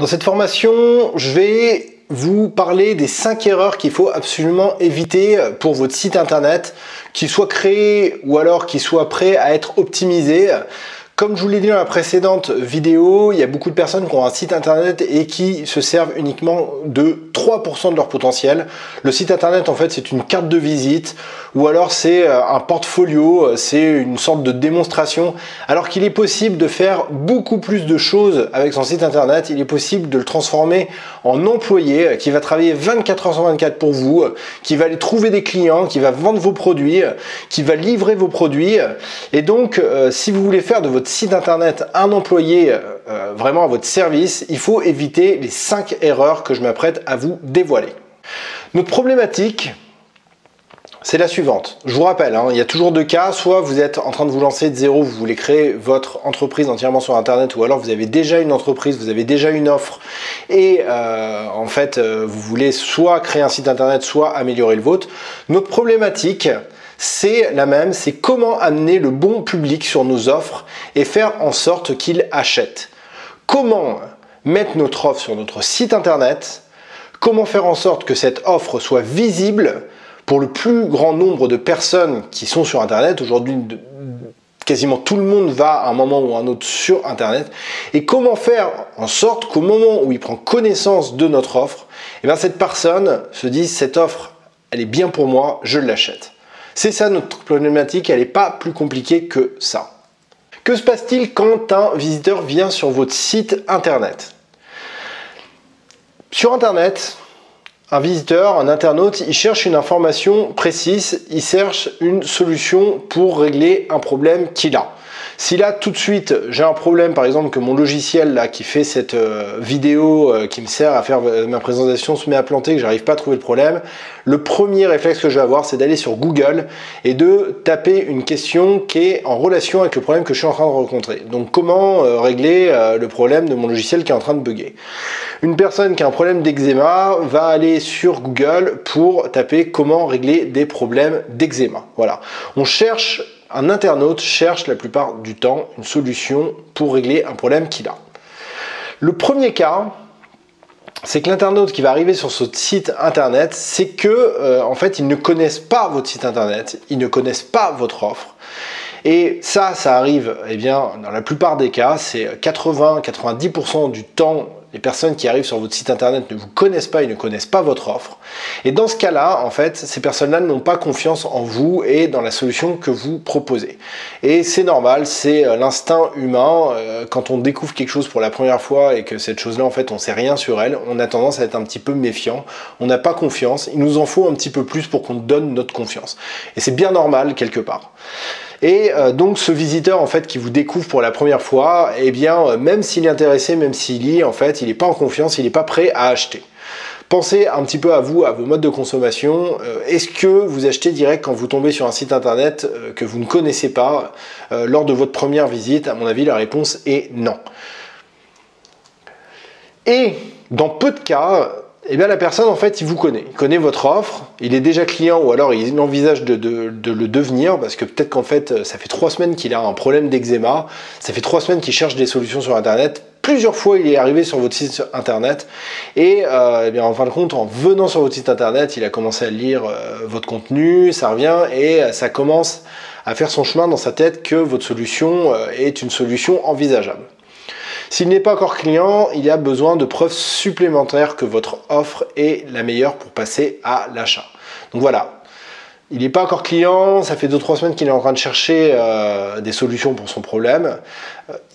Dans cette formation, je vais vous parler des 5 erreurs qu'il faut absolument éviter pour votre site internet, qu'il soit créé ou alors qu'il soit prêt à être optimisé. Comme je vous l'ai dit dans la précédente vidéo, il y a beaucoup de personnes qui ont un site internet et qui se servent uniquement de 3% de leur potentiel. Le site internet, en fait, c'est une carte de visite ou alors c'est un portfolio, c'est une sorte de démonstration. Alors qu'il est possible de faire beaucoup plus de choses avec son site internet, il est possible de le transformer en employé qui va travailler 24 heures sur 24 pour vous, qui va aller trouver des clients, qui va vendre vos produits, qui va livrer vos produits. Et donc, si vous voulez faire de votre site internet un employé vraiment à votre service, il faut éviter les 5 erreurs que je m'apprête à vous dévoiler. Notre problématique, c'est la suivante. Je vous rappelle, il y a toujours 2 cas. Soit vous êtes en train de vous lancer de zéro, vous voulez créer votre entreprise entièrement sur internet, ou alors vous avez déjà une entreprise, vous avez déjà une offre et en fait vous voulez soit créer un site internet, soit améliorer le vôtre. Notre problématique, c'est la même, c'est comment amener le bon public sur nos offres et faire en sorte qu'il achète. Comment mettre notre offre sur notre site internet, comment faire en sorte que cette offre soit visible pour le plus grand nombre de personnes qui sont sur internet. Aujourd'hui, quasiment tout le monde va à un moment ou à un autre sur internet. Et comment faire en sorte qu'au moment où il prend connaissance de notre offre, cette personne se dise cette offre, elle est bien pour moi, je l'achète. C'est ça notre problématique, elle n'est pas plus compliquée que ça. Que se passe-t-il quand un visiteur vient sur votre site internet? Sur internet, un visiteur, un internaute, il cherche une information précise, il cherche une solution pour régler un problème qu'il a. Si là tout de suite j'ai un problème, par exemple que mon logiciel là qui fait cette vidéo qui me sert à faire ma présentation se met à planter, que j'arrive pas à trouver le problème, le premier réflexe que je vais avoir, c'est d'aller sur Google et de taper une question qui est en relation avec le problème que je suis en train de rencontrer. Donc comment régler le problème de mon logiciel qui est en train de bugger. Une personne qui a un problème d'eczéma va aller sur Google pour taper comment régler des problèmes d'eczéma. Voilà. Un internaute cherche la plupart du temps une solution pour régler un problème qu'il a. Le premier cas, c'est que l'internaute qui va arriver sur ce site internet, c'est que en fait, ils ne connaissent pas votre site internet, ils ne connaissent pas votre offre. Et ça arrive, dans la plupart des cas, c'est 80-90% du temps. Les personnes qui arrivent sur votre site internet ne vous connaissent pas, ils ne connaissent pas votre offre. Et dans ce cas-là, en fait, ces personnes-là n'ont pas confiance en vous et dans la solution que vous proposez. Et c'est normal, c'est l'instinct humain. Quand on découvre quelque chose pour la première fois et que cette chose-là, en fait, on ne sait rien sur elle, on a tendance à être un petit peu méfiant. On n'a pas confiance. Il nous en faut un petit peu plus pour qu'on donne notre confiance. Et c'est bien normal quelque part. Et donc ce visiteur en fait qui vous découvre pour la première fois, même s'il est intéressé, même s'il lit, en fait, il n'est pas en confiance, il n'est pas prêt à acheter. Pensez un petit peu à vous, à vos modes de consommation. Est-ce que vous achetez direct quand vous tombez sur un site internet que vous ne connaissez pas lors de votre première visite? À mon avis, la réponse est non. Et dans peu de cas, la personne, en fait, il vous connaît. Il connaît votre offre, il est déjà client ou alors il envisage de le devenir parce que peut-être qu'en fait, ça fait 3 semaines qu'il a un problème d'eczéma, ça fait 3 semaines qu'il cherche des solutions sur Internet. Plusieurs fois, il est arrivé sur votre site Internet et en fin de compte, en venant sur votre site Internet, il a commencé à lire votre contenu, ça revient et ça commence à faire son chemin dans sa tête que votre solution est une solution envisageable. S'il n'est pas encore client, il y a besoin de preuves supplémentaires que votre offre est la meilleure pour passer à l'achat. Donc voilà, il n'est pas encore client, ça fait 2-3 semaines qu'il est en train de chercher des solutions pour son problème.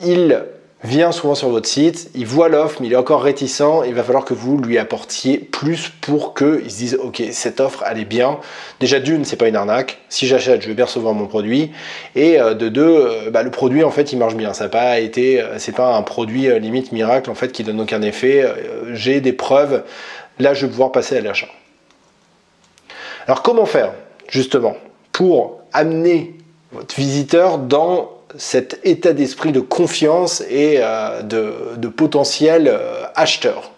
Il vient souvent sur votre site, il voit l'offre, mais il est encore réticent. Il va falloir que vous lui apportiez plus pour qu'il se dise ok, cette offre elle est bien. Déjà d'une, c'est pas une arnaque. Si j'achète, je vais bien recevoir mon produit. Et de deux, le produit en fait il marche bien. Ça n'a pas été, c'est pas un produit limite miracle en fait qui donne aucun effet. J'ai des preuves. Là, je vais pouvoir passer à l'achat. Alors comment faire justement pour amener votre visiteur dans cet état d'esprit de confiance et de potentiel acheteur?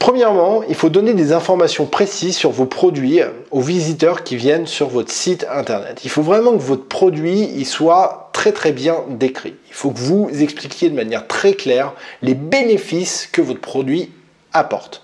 Premièrement, il faut donner des informations précises sur vos produits aux visiteurs qui viennent sur votre site internet. Il faut vraiment que votre produit il soit très bien décrit. Il faut que vous expliquiez de manière très claire les bénéfices que votre produit apporte.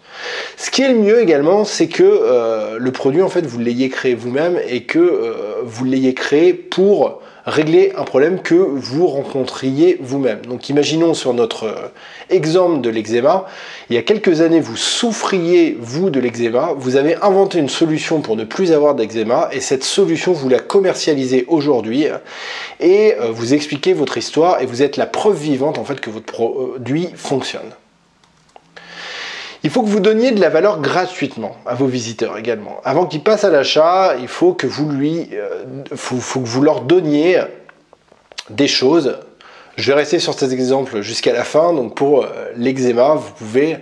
Ce qui est le mieux également, c'est que le produit, en fait, vous l'ayez créé vous-même et que vous l'ayez créé pour régler un problème que vous rencontriez vous-même. Donc imaginons sur notre exemple de l'eczéma, il y a quelques années vous souffriez vous de l'eczéma, vous avez inventé une solution pour ne plus avoir d'eczéma et cette solution vous la commercialisez aujourd'hui et vous expliquez votre histoire et vous êtes la preuve vivante en fait que votre produit fonctionne. Il faut que vous donniez de la valeur gratuitement à vos visiteurs également. Avant qu'ils passent à l'achat, il faut que vous faut que vous leur donniez des choses. Je vais rester sur cet exemple jusqu'à la fin. Donc pour l'eczéma, vous pouvez,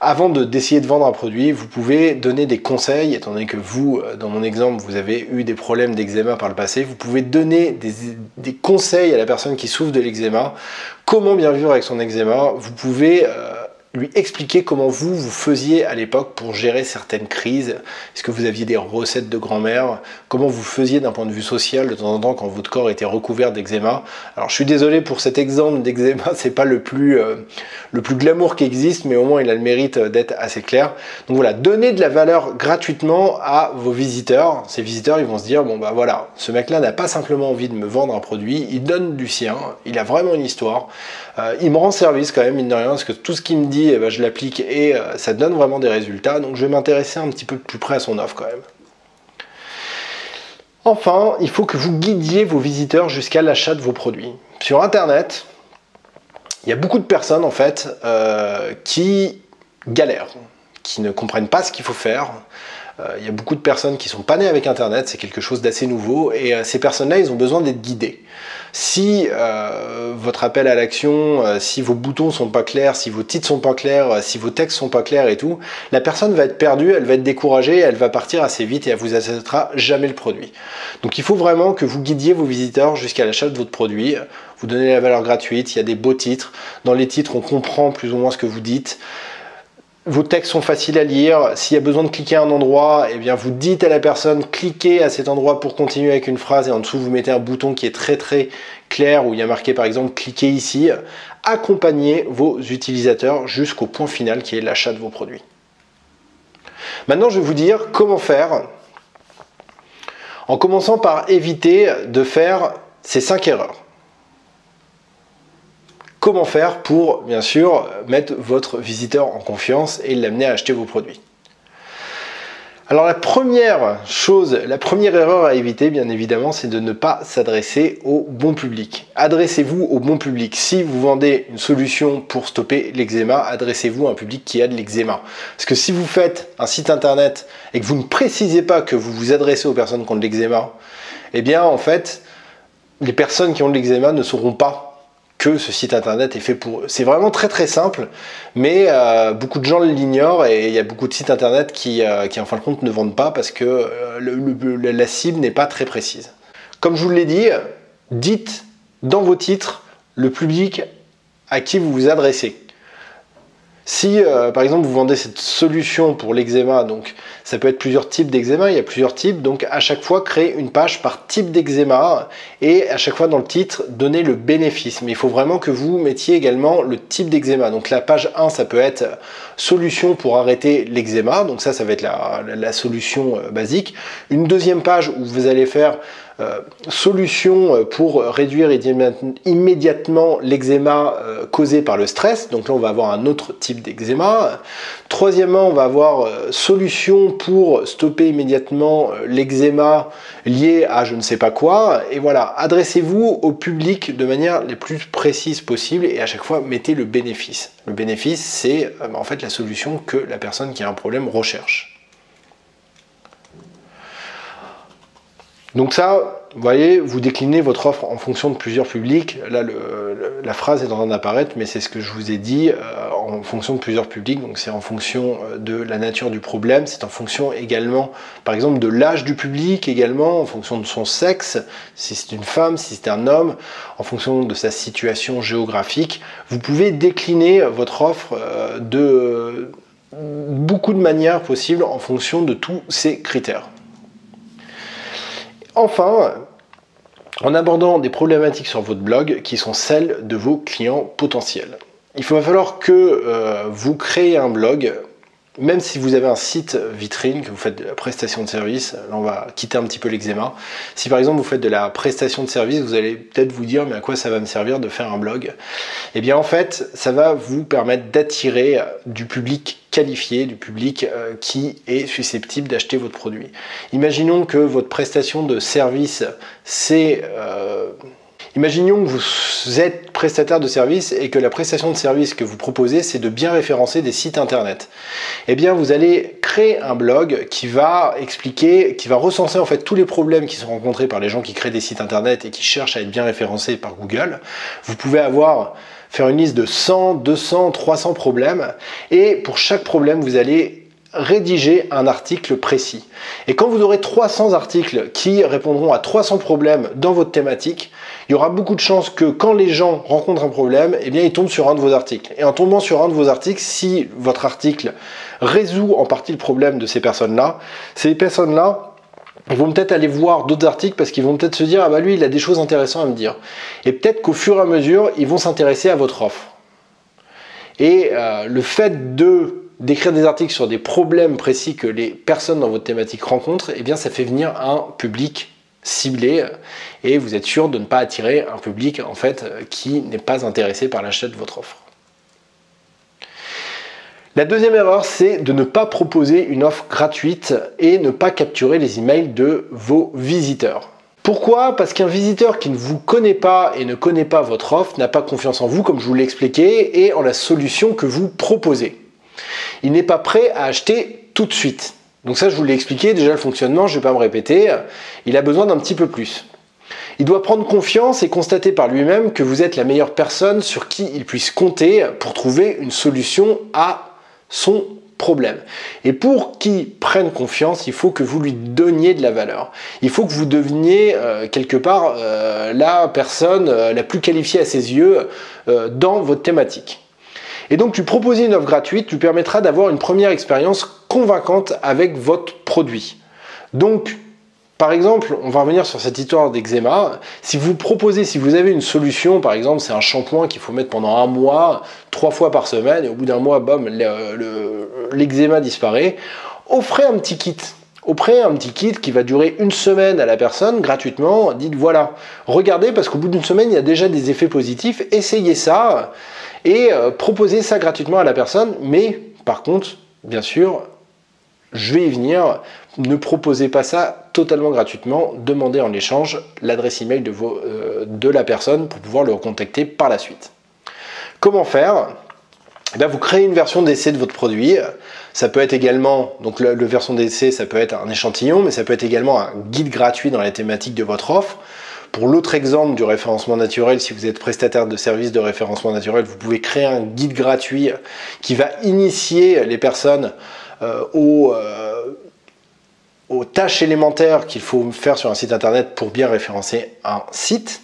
avant d'essayer de vendre un produit, vous pouvez donner des conseils, étant donné que vous, dans mon exemple, vous avez eu des problèmes d'eczéma par le passé, vous pouvez donner des conseils à la personne qui souffre de l'eczéma, comment bien vivre avec son eczéma. Vous pouvez lui expliquer comment vous faisiez à l'époque pour gérer certaines crises. Est-ce que vous aviez des recettes de grand-mère? Comment vous faisiez d'un point de vue social de temps en temps quand votre corps était recouvert d'eczéma? Alors je suis désolé pour cet exemple d'eczéma, c'est pas le plus glamour qui existe, mais au moins il a le mérite d'être assez clair. Donc voilà, donnez de la valeur gratuitement à vos visiteurs. Ces visiteurs, ils vont se dire, bon bah voilà, ce mec-là n'a pas simplement envie de me vendre un produit, il donne du sien, il a vraiment une histoire. Il me rend service quand même, mine de rien, parce que tout ce qu'il me dit, eh ben, je l'applique et ça donne vraiment des résultats. Donc je vais m'intéresser un petit peu plus près à son offre quand même. Enfin, il faut que vous guidiez vos visiteurs jusqu'à l'achat de vos produits. Sur Internet, il y a beaucoup de personnes en fait qui galèrent, qui ne comprennent pas ce qu'il faut faire. Il y a beaucoup de personnes qui sont pas nées avec Internet, c'est quelque chose d'assez nouveau et ces personnes-là, ils ont besoin d'être guidées. Si votre appel à l'action, si vos boutons sont pas clairs, si vos titres sont pas clairs, si vos textes sont pas clairs et tout, la personne va être perdue, elle va être découragée, elle va partir assez vite et elle vous achètera jamais le produit. Donc il faut vraiment que vous guidiez vos visiteurs jusqu'à l'achat de votre produit. Vous donnez la valeur gratuite, il y a des beaux titres. Dans les titres, on comprend plus ou moins ce que vous dites. Vos textes sont faciles à lire. S'il y a besoin de cliquer à un endroit, eh bien vous dites à la personne cliquez à cet endroit pour continuer avec une phrase et en dessous vous mettez un bouton qui est très clair où il y a marqué par exemple cliquez ici. Accompagnez vos utilisateurs jusqu'au point final qui est l'achat de vos produits. Maintenant je vais vous dire comment faire en commençant par éviter de faire ces 5 erreurs. Comment faire pour, bien sûr, mettre votre visiteur en confiance et l'amener à acheter vos produits. Alors la première erreur à éviter, bien évidemment, c'est de ne pas s'adresser au bon public. Adressez-vous au bon public. Si vous vendez une solution pour stopper l'eczéma, adressez-vous à un public qui a de l'eczéma. Parce que si vous faites un site internet et que vous ne précisez pas que vous vous adressez aux personnes qui ont de l'eczéma, eh bien, en fait, les personnes qui ont de l'eczéma ne sauront pas que ce site internet est fait pour eux. C'est vraiment très simple, mais beaucoup de gens l'ignorent et il y a beaucoup de sites internet qui en fin de compte ne vendent pas parce que la cible n'est pas très précise. Comme je vous l'ai dit, dites dans vos titres le public à qui vous vous adressez. Si par exemple vous vendez cette solution pour l'eczéma, donc ça peut être plusieurs types d'eczéma, il y a plusieurs types, donc à chaque fois créez une page par type d'eczéma et à chaque fois dans le titre donnez le bénéfice. Mais il faut vraiment que vous mettiez également le type d'eczéma. Donc la page 1 ça peut être solution pour arrêter l'eczéma, donc ça va être la solution basique. Une deuxième page où vous allez faire solution pour réduire immédiatement l'eczéma causé par le stress. Donc là on va avoir un autre type d'eczéma. Troisièmement on va avoir solution pour stopper immédiatement l'eczéma lié à je ne sais pas quoi. Et voilà, adressez-vous au public de manière les plus précise possible et à chaque fois mettez le bénéfice. Le bénéfice c'est en fait la solution que la personne qui a un problème recherche. Donc ça, vous voyez, vous déclinez votre offre en fonction de plusieurs publics. Là, la phrase est en train d'apparaître, mais c'est ce que je vous ai dit, en fonction de plusieurs publics. Donc c'est en fonction de la nature du problème, c'est en fonction également, par exemple, de l'âge du public, également, en fonction de son sexe, si c'est une femme, si c'est un homme, en fonction de sa situation géographique. Vous pouvez décliner votre offre beaucoup de manières possibles en fonction de tous ces critères. Enfin, en abordant des problématiques sur votre blog qui sont celles de vos clients potentiels. Il va falloir que vous créez un blog, même si vous avez un site vitrine, que vous faites de la prestation de service. Là on va quitter un petit peu l'eczéma. Si par exemple vous faites de la prestation de service, vous allez peut-être vous dire mais à quoi ça va me servir de faire un blog? Eh bien en fait ça va vous permettre d'attirer du public qualifié, du public qui est susceptible d'acheter votre produit. Imaginons que votre prestation de service c'est... Imaginons que vous êtes prestataire de service et que la prestation de service que vous proposez, c'est de bien référencer des sites internet. Eh bien, vous allez créer un blog qui va expliquer, qui va recenser en fait tous les problèmes qui sont rencontrés par les gens qui créent des sites internet et qui cherchent à être bien référencés par Google. Vous pouvez faire une liste de 100, 200, 300 problèmes et pour chaque problème, vous allez rédiger un article précis. Et quand vous aurez 300 articles qui répondront à 300 problèmes dans votre thématique, il y aura beaucoup de chances que quand les gens rencontrent un problème, eh bien ils tombent sur un de vos articles. Et en tombant sur un de vos articles, si votre article résout en partie le problème de ces personnes-là, ils vont peut-être aller voir d'autres articles parce qu'ils vont peut-être se dire « Ah bah lui, il a des choses intéressantes à me dire ». Et peut-être qu'au fur et à mesure, ils vont s'intéresser à votre offre. Et le fait d'écrire des articles sur des problèmes précis que les personnes dans votre thématique rencontrent, eh bien ça fait venir un public ciblé et vous êtes sûr de ne pas attirer un public en fait qui n'est pas intéressé par l'achat de votre offre. La deuxième erreur, c'est de ne pas proposer une offre gratuite et ne pas capturer les emails de vos visiteurs. Pourquoi? Parce qu'un visiteur qui ne vous connaît pas et ne connaît pas votre offre n'a pas confiance en vous, comme je vous l'ai expliqué, et en la solution que vous proposez. Il n'est pas prêt à acheter tout de suite. Donc ça, je vous l'ai expliqué, déjà le fonctionnement, je ne vais pas me répéter, il a besoin d'un petit peu plus. Il doit prendre confiance et constater par lui-même que vous êtes la meilleure personne sur qui il puisse compter pour trouver une solution à son problème. Et pour qu'il prenne confiance, il faut que vous lui donniez de la valeur. Il faut que vous deveniez quelque part la personne la plus qualifiée à ses yeux dans votre thématique. Et donc, lui proposer une offre gratuite lui permettra d'avoir une première expérience convaincante avec votre produit. Donc, par exemple, on va revenir sur cette histoire d'eczéma. Si vous avez une solution, par exemple, c'est un shampoing qu'il faut mettre pendant un mois, 3 fois par semaine, et au bout d'un mois, bam, l'eczéma disparaît, offrez un petit kit. Offrez un petit kit qui va durer 1 semaine à la personne gratuitement. Dites voilà, regardez parce qu'au bout d'1 semaine, il y a déjà des effets positifs. Essayez ça et proposez ça gratuitement à la personne. Mais par contre, bien sûr, je vais y venir. Ne proposez pas ça totalement gratuitement. Demandez en échange l'adresse email de la personne pour pouvoir le recontacter par la suite. Comment faire? Eh bien, vous créez une version d'essai de votre produit. Ça peut être également, donc la version d'essai, ça peut être un échantillon, mais ça peut être également un guide gratuit dans la thématique de votre offre. Pour l'autre exemple du référencement naturel, si vous êtes prestataire de services de référencement naturel, vous pouvez créer un guide gratuit qui va initier les personnes aux tâches élémentaires qu'il faut faire sur un site internet pour bien référencer un site.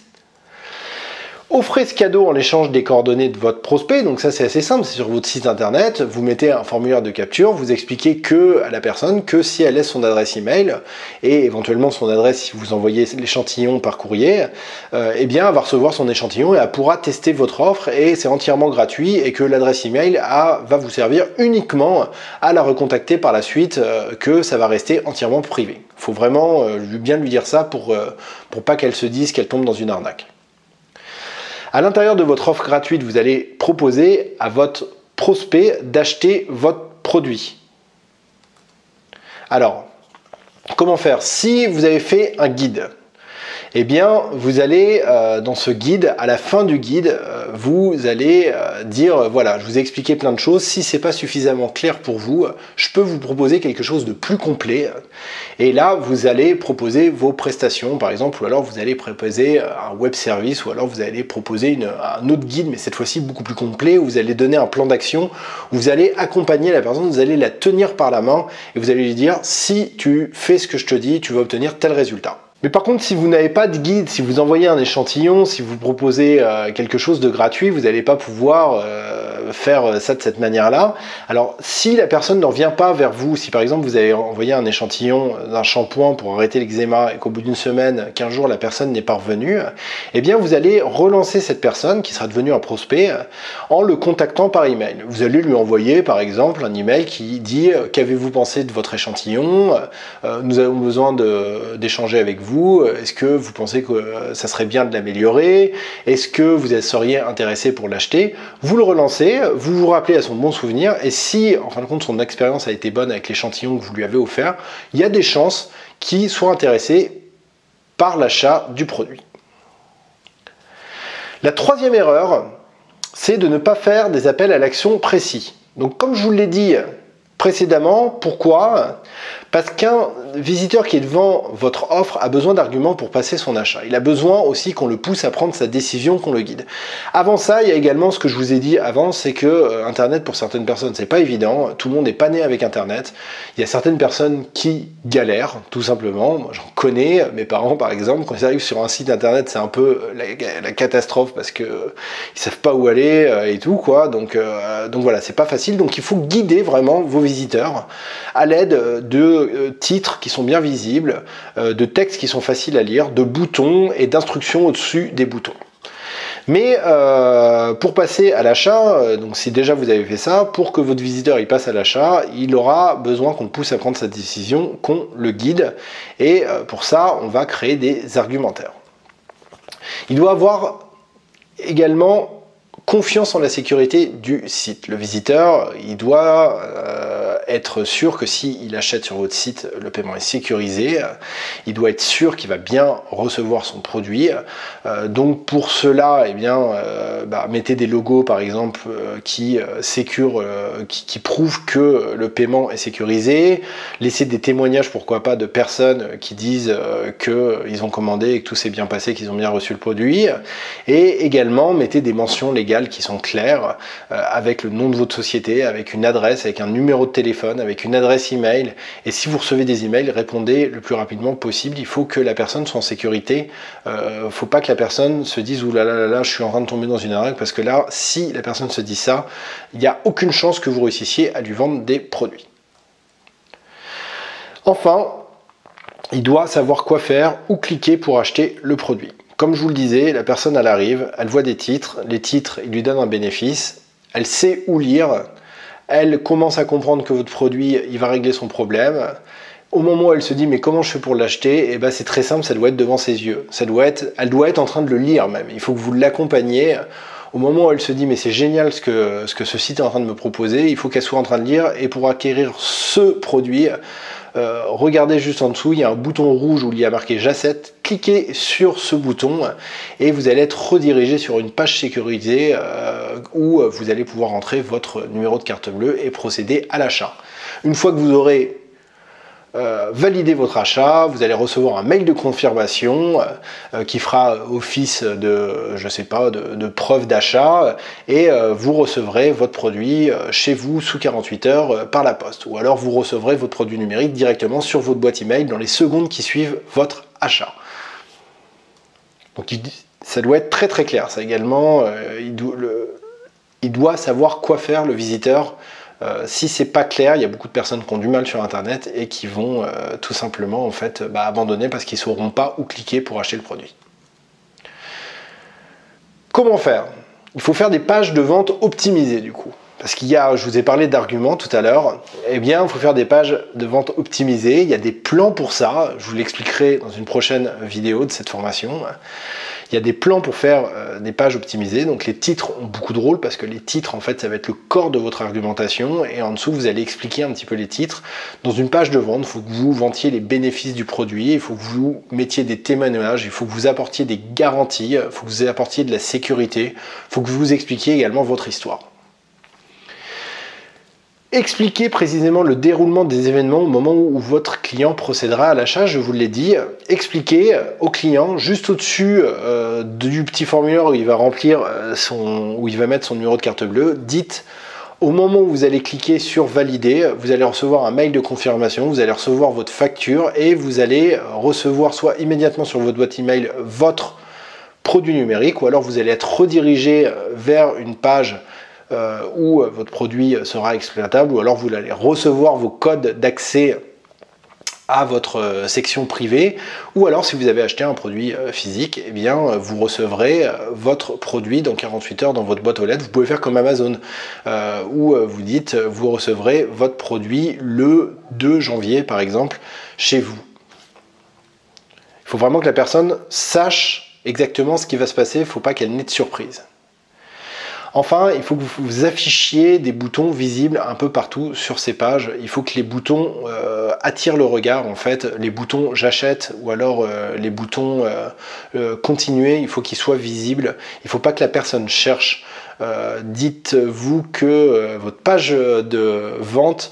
Offrez ce cadeau en échange des coordonnées de votre prospect, donc ça c'est assez simple, c'est sur votre site internet, vous mettez un formulaire de capture, vous expliquez à la personne que si elle laisse son adresse email et éventuellement son adresse si vous envoyez l'échantillon par courrier, eh bien elle va recevoir son échantillon et elle pourra tester votre offre et c'est entièrement gratuit et que l'adresse email va vous servir uniquement à la recontacter par la suite, que ça va rester entièrement privé. Il faut vraiment bien lui dire ça pour pas qu'elle se dise qu'elle tombe dans une arnaque. À l'intérieur de votre offre gratuite, vous allez proposer à votre prospect d'acheter votre produit. Alors, comment faire? Si vous avez fait un guide, eh bien, vous allez, dans ce guide, à la fin du guide, vous allez dire, voilà, je vous ai expliqué plein de choses. Si ce n'est pas suffisamment clair pour vous, je peux vous proposer quelque chose de plus complet. Et là, vous allez proposer vos prestations, par exemple, ou alors vous allez proposer un web service, ou alors vous allez proposer un autre guide, mais cette fois-ci beaucoup plus complet, où vous allez donner un plan d'action, où vous allez accompagner la personne, vous allez la tenir par la main, et vous allez lui dire, si tu fais ce que je te dis, tu vas obtenir tel résultat. Mais par contre, si vous n'avez pas de guide, si vous envoyez un échantillon, si vous proposez quelque chose de gratuit, vous n'allez pas pouvoir faire ça de cette manière-là. Alors, si la personne ne revient pas vers vous, si par exemple vous avez envoyé un échantillon d'un shampoing pour arrêter l'eczéma et qu'au bout d'une semaine, 15 jours, la personne n'est pas revenue, eh bien vous allez relancer cette personne qui sera devenue un prospect en le contactant par email. Vous allez lui envoyer par exemple un email qui dit « Qu'avez-vous pensé de votre échantillon ? Nous avons besoin d'échanger avec vous. Est-ce que vous pensez que ça serait bien de l'améliorer ? Est-ce que vous seriez intéressé pour l'acheter ?» Vous le relancez, vous vous rappelez à son bon souvenir, et si en fin de compte son expérience a été bonne avec l'échantillon que vous lui avez offert, il y a des chances qu'il soit intéressé par l'achat du produit. La troisième erreur, c'est de ne pas faire des appels à l'action précis. Donc comme je vous l'ai dit précédemment, pourquoi ? Parce qu'un visiteur qui est devant votre offre a besoin d'arguments pour passer son achat. Il a besoin aussi qu'on le pousse à prendre sa décision, qu'on le guide. Avant ça, il y a également ce que je vous ai dit avant, c'est que Internet pour certaines personnes, c'est pas évident. Tout le monde n'est pas né avec Internet. Il y a certaines personnes qui galèrent, tout simplement. Moi, j'en connais. Mes parents, par exemple, quand ils arrivent sur un site Internet, c'est un peu la catastrophe parce que ils savent pas où aller et tout, quoi. Donc voilà, c'est pas facile. Donc il faut guider vraiment vos visiteurs à l'aide de titres qui sont bien visibles, de textes qui sont faciles à lire, de boutons et d'instructions au-dessus des boutons. Mais pour passer à l'achat, donc si déjà vous avez fait ça, pour que votre visiteur il passe à l'achat, il aura besoin qu'on le pousse à prendre sa décision, qu'on le guide, et pour ça on va créer des argumentaires. Il doit avoir également confiance en la sécurité du site. Le visiteur, il doit être sûr que s'il achète sur votre site, le paiement est sécurisé. Il doit être sûr qu'il va bien recevoir son produit. Donc pour cela, eh bien, mettez des logos par exemple qui prouvent que le paiement est sécurisé. Laissez des témoignages, pourquoi pas, de personnes qui disent qu'ils ont commandé et que tout s'est bien passé, qu'ils ont bien reçu le produit. Et également, mettez des mentions légales qui sont claires, avec le nom de votre société, avec une adresse, avec un numéro de téléphone, avec une adresse email. Et si vous recevez des emails, répondez le plus rapidement possible. Il faut que la personne soit en sécurité. Faut pas que la personne se dise « Ouh là là là là, je suis en train de tomber dans une arnaque », parce que là, si la personne se dit ça, il n'y a aucune chance que vous réussissiez à lui vendre des produits. Enfin, il doit savoir quoi faire, où cliquer pour acheter le produit. Comme je vous le disais, la personne elle arrive, elle voit des titres, les titres ils lui donnent un bénéfice, elle sait où lire, elle commence à comprendre que votre produit il va régler son problème. Au moment où elle se dit mais comment je fais pour l'acheter, et ben c'est très simple, ça doit être devant ses yeux, elle doit être en train de le lire même, il faut que vous l'accompagniez. Au moment où elle se dit mais c'est génial ce que ce site est en train de me proposer, il faut qu'elle soit en train de lire, et pour acquérir ce produit, regardez juste en dessous, il y a un bouton rouge où il y a marqué j'achète, cliquez sur ce bouton et vous allez être redirigé sur une page sécurisée où vous allez pouvoir entrer votre numéro de carte bleue et procéder à l'achat. Une fois que vous aurez validé votre achat, vous allez recevoir un mail de confirmation qui fera office de, je sais pas, de preuve d'achat, et vous recevrez votre produit chez vous sous 48 heures par la poste. Ou alors vous recevrez votre produit numérique directement sur votre boîte email dans les secondes qui suivent votre achat. Donc ça doit être très très clair. Ça également, il doit savoir quoi faire le visiteur. Si c'est pas clair, il y a beaucoup de personnes qui ont du mal sur Internet et qui vont tout simplement en fait abandonner parce qu'ils ne sauront pas où cliquer pour acheter le produit. Comment faire? Il faut faire des pages de vente optimisées du coup. Parce qu'il y a, je vous ai parlé d'arguments tout à l'heure, eh bien il faut faire des pages de vente optimisées, il y a des plans pour ça, je vous l'expliquerai dans une prochaine vidéo de cette formation. Il y a des plans pour faire des pages optimisées, donc les titres ont beaucoup de rôle parce que les titres en fait ça va être le corps de votre argumentation, et en dessous vous allez expliquer un petit peu les titres. Dans une page de vente, il faut que vous vantiez les bénéfices du produit, il faut que vous mettiez des témoignages, il faut que vous apportiez des garanties, il faut que vous apportiez de la sécurité, il faut que vous expliquiez également votre histoire. Expliquez précisément le déroulement des événements au moment où votre client procédera à l'achat, je vous l'ai dit. Expliquez au client, juste au-dessus du petit formulaire où il va remplir où il va mettre son numéro de carte bleue, dites au moment où vous allez cliquer sur valider, vous allez recevoir un mail de confirmation, vous allez recevoir votre facture et vous allez recevoir soit immédiatement sur votre boîte email votre produit numérique, ou alors vous allez être redirigé vers une page où votre produit sera exploitable, ou alors vous allez recevoir vos codes d'accès à votre section privée, ou alors si vous avez acheté un produit physique, eh bien vous recevrez votre produit dans 48 heures dans votre boîte aux lettres. Vous pouvez faire comme Amazon, où vous dites vous recevrez votre produit le 2 janvier par exemple chez vous. Il faut vraiment que la personne sache exactement ce qui va se passer, il ne faut pas qu'elle n'ait de surprise. Enfin, il faut que vous affichiez des boutons visibles un peu partout sur ces pages. Il faut que les boutons attirent le regard, en fait. Les boutons j'achète ou alors les boutons continuer, il faut qu'ils soient visibles. Il ne faut pas que la personne cherche. Dites-vous que votre page de vente,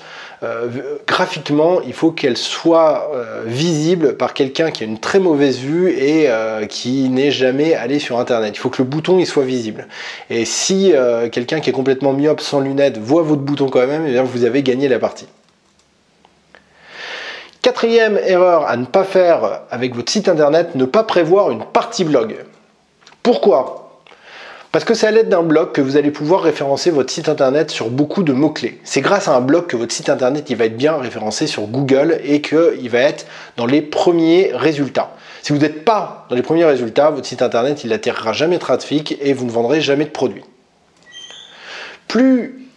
graphiquement, il faut qu'elle soit visible par quelqu'un qui a une très mauvaise vue et qui n'est jamais allé sur internet. Il faut que le bouton il soit visible. Et si quelqu'un qui est complètement myope sans lunettes voit votre bouton quand même, eh bien vous avez gagné la partie. Quatrième erreur à ne pas faire avec votre site internet, ne pas prévoir une partie blog. Pourquoi ? Parce que c'est à l'aide d'un blog que vous allez pouvoir référencer votre site internet sur beaucoup de mots-clés. C'est grâce à un blog que votre site internet il va être bien référencé sur Google et qu'il va être dans les premiers résultats. Si vous n'êtes pas dans les premiers résultats, votre site internet il n'attirera jamais de trafic et vous ne vendrez jamais de produits. Plus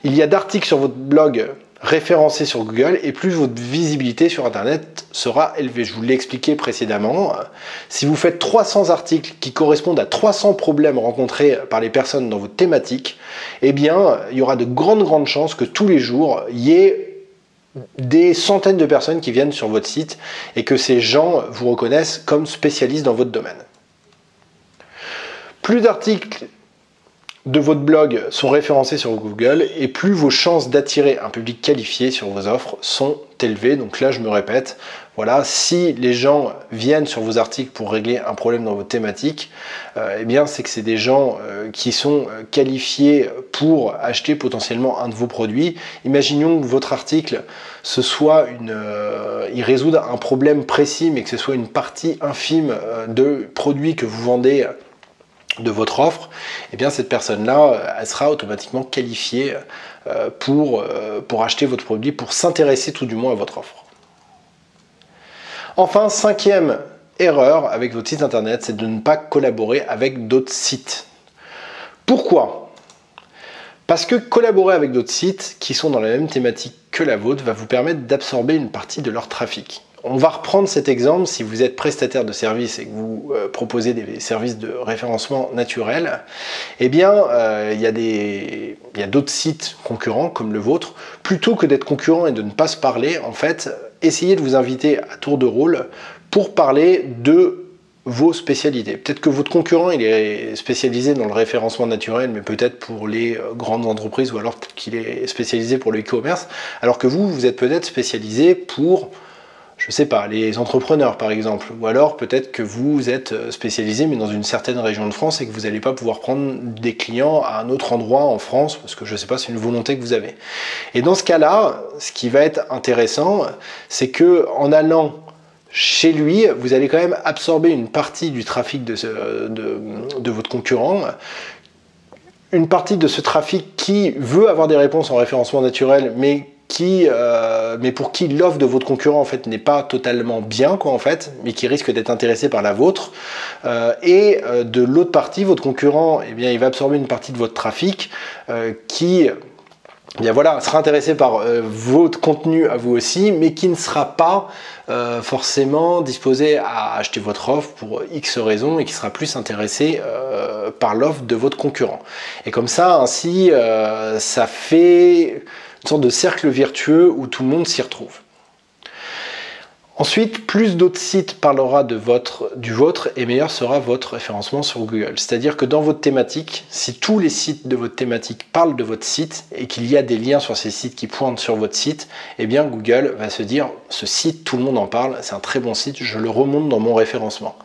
il y a d'articles sur votre blog référencés sur Google et plus votre visibilité sur internet sera élevée. Je vous l'ai expliqué précédemment. Si vous faites 300 articles qui correspondent à 300 problèmes rencontrés par les personnes dans votre thématique, eh bien il y aura de grandes chances que tous les jours il y ait des centaines de personnes qui viennent sur votre site et que ces gens vous reconnaissent comme spécialiste dans votre domaine. Plus d'articles de votre blog sont référencés sur Google et plus vos chances d'attirer un public qualifié sur vos offres sont élevées. Donc là, je me répète, voilà, si les gens viennent sur vos articles pour régler un problème dans votre thématique, eh bien, c'est que c'est des gens qui sont qualifiés pour acheter potentiellement un de vos produits. Imaginons que votre article, ce soit il résout un problème précis, mais que ce soit une partie infime de produits que vous vendez de votre offre, et bien cette personne-là, elle sera automatiquement qualifiée pour acheter votre produit, pour s'intéresser tout du moins à votre offre. Enfin, cinquième erreur avec votre site internet, c'est de ne pas collaborer avec d'autres sites. Pourquoi ? Parce que collaborer avec d'autres sites qui sont dans la même thématique que la vôtre va vous permettre d'absorber une partie de leur trafic. On va reprendre cet exemple. Si vous êtes prestataire de services et que vous proposez des services de référencement naturel, eh bien, il y a d'autres sites concurrents comme le vôtre. Plutôt que d'être concurrent et de ne pas se parler, en fait, essayez de vous inviter à tour de rôle pour parler de vos spécialités. Peut-être que votre concurrent il est spécialisé dans le référencement naturel, mais peut-être pour les grandes entreprises, ou alors qu'il est spécialisé pour le e-commerce, alors que vous êtes peut-être spécialisé pour, je sais pas, les entrepreneurs par exemple, ou alors peut-être que vous êtes spécialisé mais dans une certaine région de France et que vous n'allez pas pouvoir prendre des clients à un autre endroit en France parce que je sais pas, c'est une volonté que vous avez. Et dans ce cas-là, ce qui va être intéressant, c'est que en allant chez lui, vous allez quand même absorber une partie du trafic de votre concurrent, une partie de ce trafic qui veut avoir des réponses en référencement naturel, mais pour qui l'offre de votre concurrent en fait n'est pas totalement bien quoi en fait, mais qui risque d'être intéressé par la vôtre. Et de l'autre partie, votre concurrent, eh bien, il va absorber une partie de votre trafic qui eh bien voilà, sera intéressé par votre contenu à vous aussi, mais qui ne sera pas forcément disposé à acheter votre offre pour X raisons et qui sera plus intéressé par l'offre de votre concurrent. Et comme ça, ainsi, ça fait une sorte de cercle vertueux où tout le monde s'y retrouve. Ensuite, plus d'autres sites parlera du vôtre et meilleur sera votre référencement sur Google. C'est-à-dire que dans votre thématique, si tous les sites de votre thématique parlent de votre site et qu'il y a des liens sur ces sites qui pointent sur votre site, eh bien Google va se dire ce site, tout le monde en parle, c'est un très bon site, je le remonte dans mon référencement.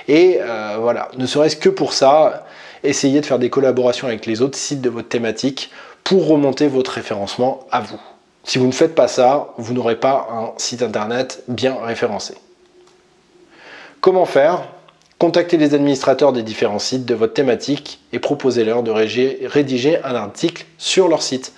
Et voilà, ne serait-ce que pour ça, essayez de faire des collaborations avec les autres sites de votre thématique pour remonter votre référencement à vous. Si vous ne faites pas ça, vous n'aurez pas un site internet bien référencé. Comment faire ? Contactez les administrateurs des différents sites de votre thématique et proposez-leur de rédiger un article sur leur site.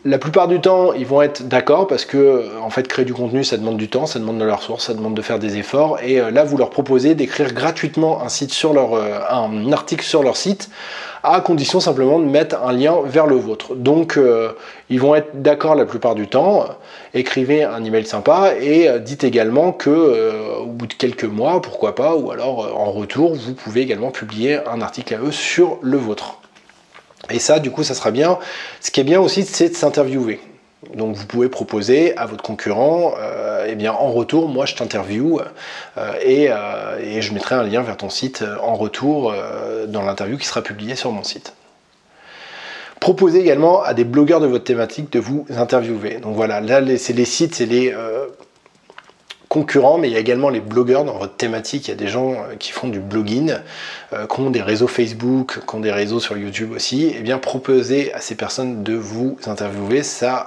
La plupart du temps, ils vont être d'accord parce que en fait, créer du contenu, ça demande du temps, ça demande de la ressource, ça demande de faire des efforts. Et là, vous leur proposez d'écrire gratuitement un article sur leur site, à condition simplement de mettre un lien vers le vôtre. Donc, ils vont être d'accord la plupart du temps. Écrivez un email sympa et dites également que au bout de quelques mois, pourquoi pas, ou alors en retour, vous pouvez également publier un article à eux sur le vôtre. Et ça, du coup, ça sera bien. Ce qui est bien aussi, c'est de s'interviewer. Donc, vous pouvez proposer à votre concurrent, eh bien, en retour, moi, je t'interviewe et je mettrai un lien vers ton site en retour dans l'interview qui sera publiée sur mon site. Proposez également à des blogueurs de votre thématique de vous interviewer. Donc voilà, là, c'est les sites, c'est les concurrents, mais il y a également les blogueurs dans votre thématique. Il y a des gens qui font du blogging, qui ont des réseaux Facebook, qui ont des réseaux sur YouTube aussi. Eh bien, proposez à ces personnes de vous interviewer. Ça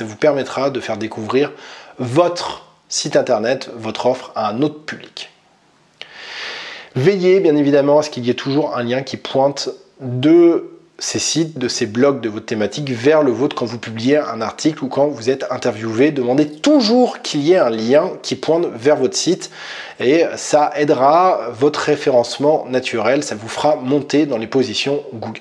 vous permettra de faire découvrir votre site internet, votre offre à un autre public. Veillez bien évidemment à ce qu'il y ait toujours un lien qui pointe de ces sites, de ces blogs de votre thématique vers le vôtre quand vous publiez un article ou quand vous êtes interviewé. Demandez toujours qu'il y ait un lien qui pointe vers votre site et ça aidera votre référencement naturel, ça vous fera monter dans les positions Google.